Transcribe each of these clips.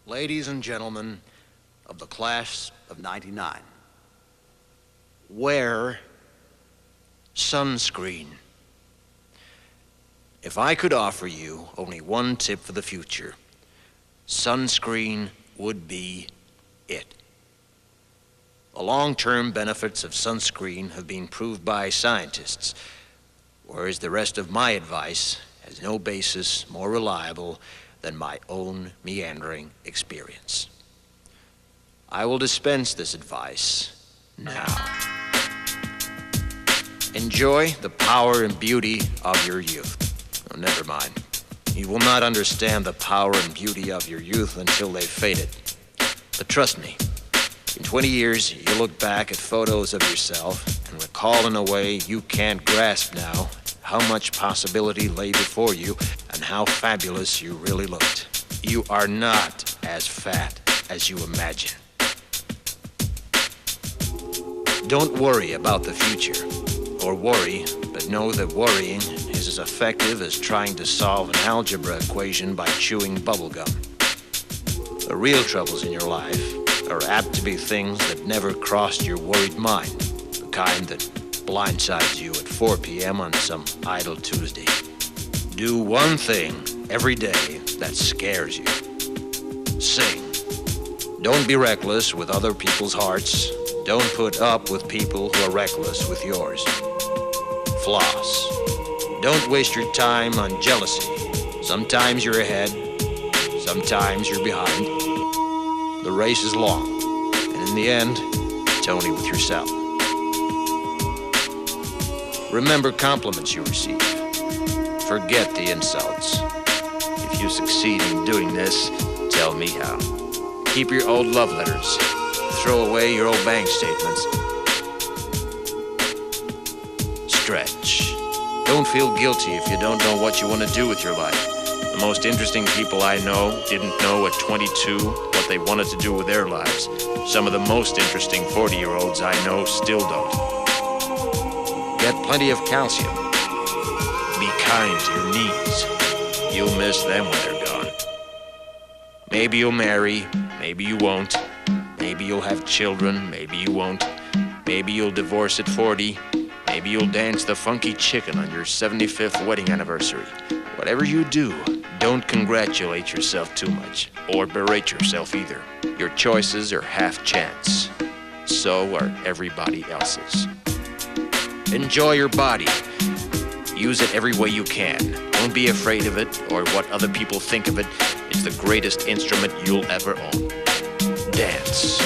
Ladies and gentlemen of the class of '99, wear sunscreen. If I could offer you only one tip for the future, sunscreen would be it. The long-term benefits of sunscreen have been proved by scientists, whereas the rest of my advice has no basis more reliable than my own meandering experience. I will dispense this advice now. Enjoy the power and beauty of your youth. Oh, never mind. You will not understand the power and beauty of your youth until they've faded. But trust me, in 20 years, you'll look back at photos of yourself and recall in a way you can't grasp now how much possibility lay before you and how fabulous you really looked. You are not as fat as you imagine. Don't worry about the future, or worry, but know that worrying is as effective as trying to solve an algebra equation by chewing bubblegum. The real troubles in your life are apt to be things that never crossed your worried mind, the kind that blindsides you at 4 p.m. on some idle Tuesday. Do one thing every day that scares you. Sing. Don't be reckless with other people's hearts. Don't put up with people who are reckless with yours. Floss. Don't waste your time on jealousy. Sometimes you're ahead, sometimes you're behind. The race is long, and in the end, it's only with yourself. Remember compliments you receive. Forget the insults. If you succeed in doing this, tell me how. Keep your old love letters. Throw away your old bank statements. Stretch. Don't feel guilty if you don't know what you want to do with your life. The most interesting people I know didn't know at 22 what they wanted to do with their lives. Some of the most interesting 40-year-olds I know still don't. Get plenty of calcium. Be kind to your knees. You'll miss them when they're gone. Maybe you'll marry, maybe you won't. Maybe you'll have children, maybe you won't. Maybe you'll divorce at 40. Maybe you'll dance the funky chicken on your 75th wedding anniversary. Whatever you do, don't congratulate yourself too much, or berate yourself either. Your choices are half chance. So are everybody else's. Enjoy your body. Use it every way you can. Don't be afraid of it or what other people think of it. It's the greatest instrument you'll ever own. Dance.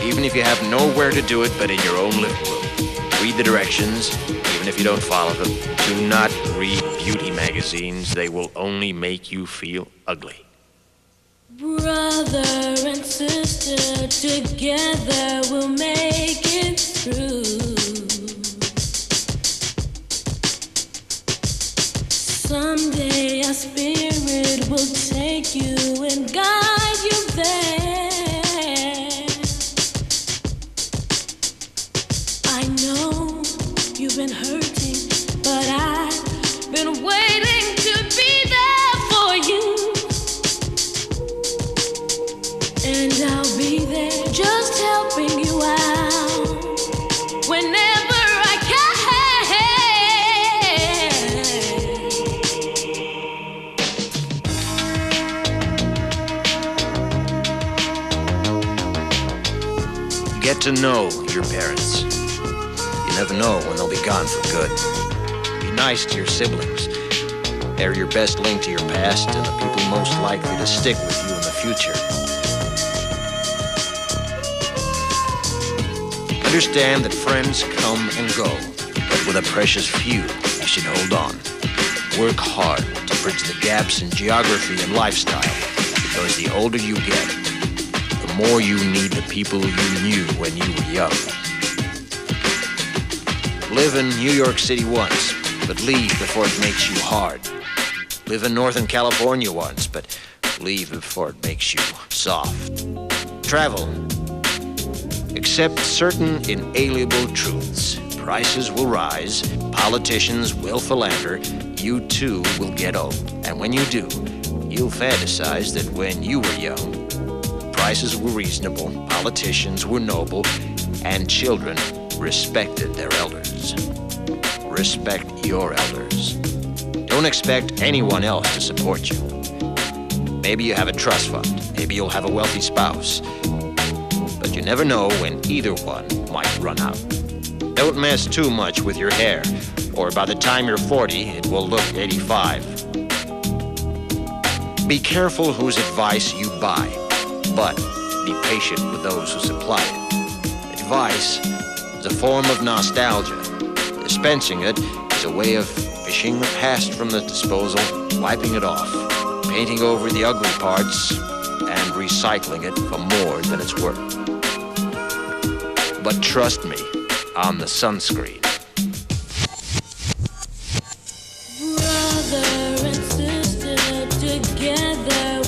Even if you have nowhere to do it but in your own living room. Read the directions, even if you don't follow them. Do not read beauty magazines. They will only make you feel ugly. Brother and sister, together we'll make it through. Someday our spirit will take you and guide you there. I know you've been hurting, but I've been waiting to be there for you. And I'll be there just helping you out whenever I can. Get to know your parents. You never know when they'll be gone for good. Be nice to your siblings. They're your best link to your past and the people most likely to stick with you in the future. Understand that friends come and go, but with a precious few, you should hold on. Work hard to bridge the gaps in geography and lifestyle, because the older you get, the more you need the people you knew when you were young. Live in New York City once, but leave before it makes you hard. Live in Northern California once, but leave before it makes you soft. Travel. Accept certain inalienable truths. Prices will rise, politicians will philander, you too will get old. And when you do, you'll fantasize that when you were young, prices were reasonable, politicians were noble, and children respected their elders. Respect your elders. Don't expect anyone else to support you. Maybe you have a trust fund. Maybe you'll have a wealthy spouse. But you never know when either one might run out. Don't mess too much with your hair, or by the time you're 40, it will look 85. Be careful whose advice you buy, but be patient with those who supply it. Advice is a form of nostalgia. Dispensing it is a way of fishing the past from the disposal, wiping it off, painting over the ugly parts, and recycling it for more than it's worth. But trust me on the sunscreen. Brother and sister together.